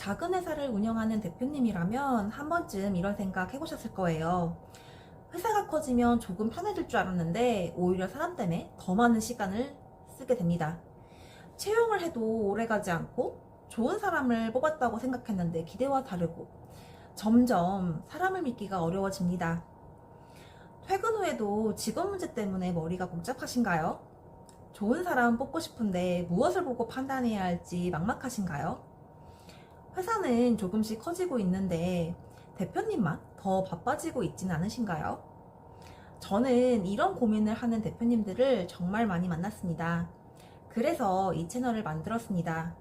작은 회사를 운영하는 대표님이라면 한 번쯤 이런 생각 해보셨을 거예요. 회사가 커지면 조금 편해질 줄 알았는데 오히려 사람 때문에 더 많은 시간을 쓰게 됩니다. 채용을 해도 오래가지 않고 좋은 사람을 뽑았다고 생각했는데 기대와 다르고 점점 사람을 믿기가 어려워집니다. 퇴근 후에도 직원 문제 때문에 머리가 복잡하신가요? 좋은 사람 뽑고 싶은데 무엇을 보고 판단해야 할지 막막하신가요? 회사는 조금씩 커지고 있는데 대표님만 더 바빠지고 있진 않으신가요? 저는 이런 고민을 하는 대표님들을 정말 많이 만났습니다. 그래서 이 채널을 만들었습니다.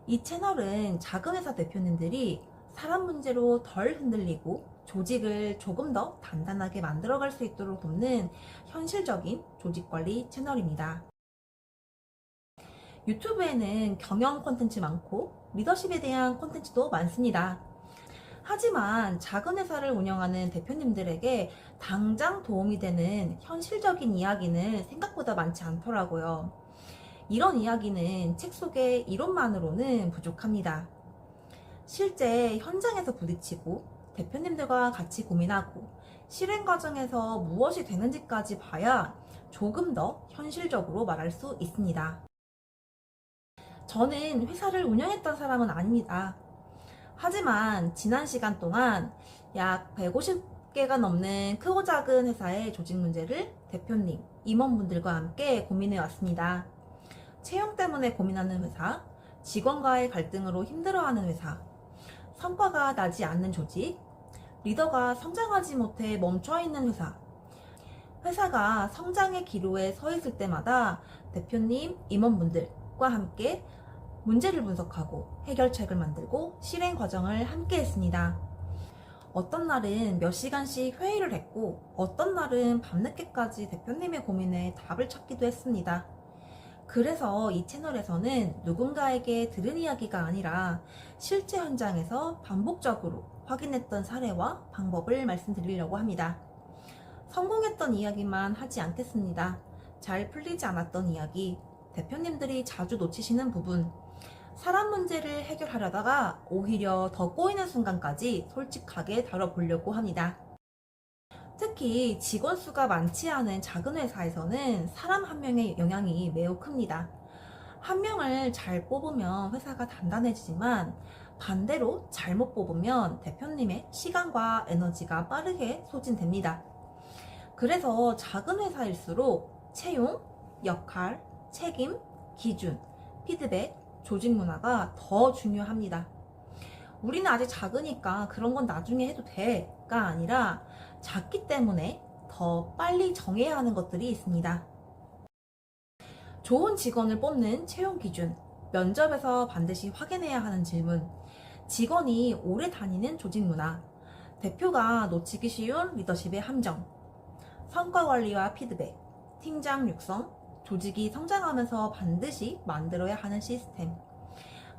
이 채널은 작은 회사 대표님들이 사람 문제로 덜 흔들리고 조직을 조금 더 단단하게 만들어갈 수 있도록 돕는 현실적인 조직관리 채널입니다. 유튜브에는 경영 콘텐츠 많고 리더십에 대한 콘텐츠도 많습니다. 하지만 작은 회사를 운영하는 대표님들에게 당장 도움이 되는 현실적인 이야기는 생각보다 많지 않더라고요. 이런 이야기는 책 속의 이론만으로는 부족합니다. 실제 현장에서 부딪히고 대표님들과 같이 고민하고 실행 과정에서 무엇이 되는지까지 봐야 조금 더 현실적으로 말할 수 있습니다. 저는 회사를 운영했던 사람은 아닙니다. 하지만 지난 시간 동안 약 150개가 넘는 크고 작은 회사의 조직 문제를 대표님, 임원분들과 함께 고민해 왔습니다. 채용 때문에 고민하는 회사, 직원과의 갈등으로 힘들어하는 회사, 성과가 나지 않는 조직, 리더가 성장하지 못해 멈춰있는 회사, 회사가 성장의 기로에 서 있을 때마다 대표님, 임원분들과 함께 문제를 분석하고 해결책을 만들고 실행 과정을 함께 했습니다. 어떤 날은 몇 시간씩 회의를 했고 어떤 날은 밤늦게까지 대표님의 고민에 답을 찾기도 했습니다. 그래서 이 채널에서는 누군가에게 들은 이야기가 아니라 실제 현장에서 반복적으로 확인했던 사례와 방법을 말씀드리려고 합니다. 성공했던 이야기만 하지 않겠습니다. 잘 풀리지 않았던 이야기, 대표님들이 자주 놓치시는 부분, 사람 문제를 해결하려다가 오히려 더 꼬이는 순간까지 솔직하게 다뤄보려고 합니다. 특히 직원 수가 많지 않은 작은 회사에서는 사람 한 명의 영향이 매우 큽니다. 한 명을 잘 뽑으면 회사가 단단해지지만 반대로 잘못 뽑으면 대표님의 시간과 에너지가 빠르게 소진됩니다. 그래서 작은 회사일수록 채용, 역할, 책임, 기준, 피드백, 조직 문화가 더 중요합니다. 우리는 아직 작으니까 그런 건 나중에 해도 돼가 아니라 작기 때문에 더 빨리 정해야 하는 것들이 있습니다. 좋은 직원을 뽑는 채용 기준, 면접에서 반드시 확인해야 하는 질문, 직원이 오래 다니는 조직 문화, 대표가 놓치기 쉬운 리더십의 함정, 성과 관리와 피드백, 팀장 육성, 조직이 성장하면서 반드시 만들어야 하는 시스템.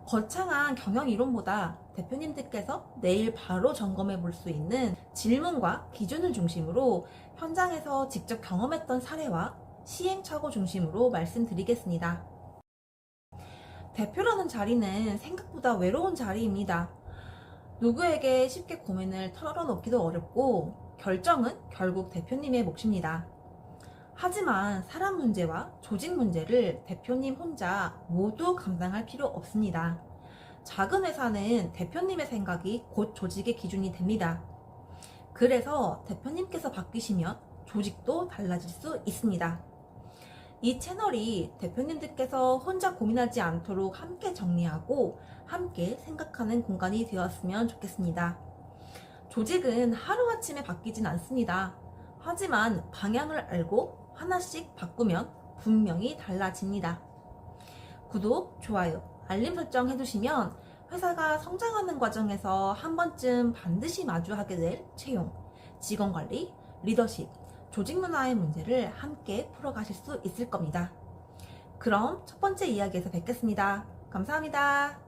거창한 경영 이론보다 대표님들께서 내일 바로 점검해 볼 수 있는 질문과 기준을 중심으로 현장에서 직접 경험했던 사례와 시행착오 중심으로 말씀드리겠습니다. 대표라는 자리는 생각보다 외로운 자리입니다. 누구에게 쉽게 고민을 털어놓기도 어렵고 결정은 결국 대표님의 몫입니다. 하지만 사람 문제와 조직 문제를 대표님 혼자 모두 감당할 필요 없습니다. 작은 회사는 대표님의 생각이 곧 조직의 기준이 됩니다. 그래서 대표님께서 바뀌시면 조직도 달라질 수 있습니다. 이 채널이 대표님들께서 혼자 고민하지 않도록 함께 정리하고 함께 생각하는 공간이 되었으면 좋겠습니다. 조직은 하루아침에 바뀌진 않습니다. 하지만 방향을 알고 하나씩 바꾸면 분명히 달라집니다. 구독, 좋아요, 알림 설정 해두시면 회사가 성장하는 과정에서 한 번쯤 반드시 마주하게 될 채용, 직원관리, 리더십, 조직 문화의 문제를 함께 풀어가실 수 있을 겁니다. 그럼 첫 번째 이야기에서 뵙겠습니다. 감사합니다.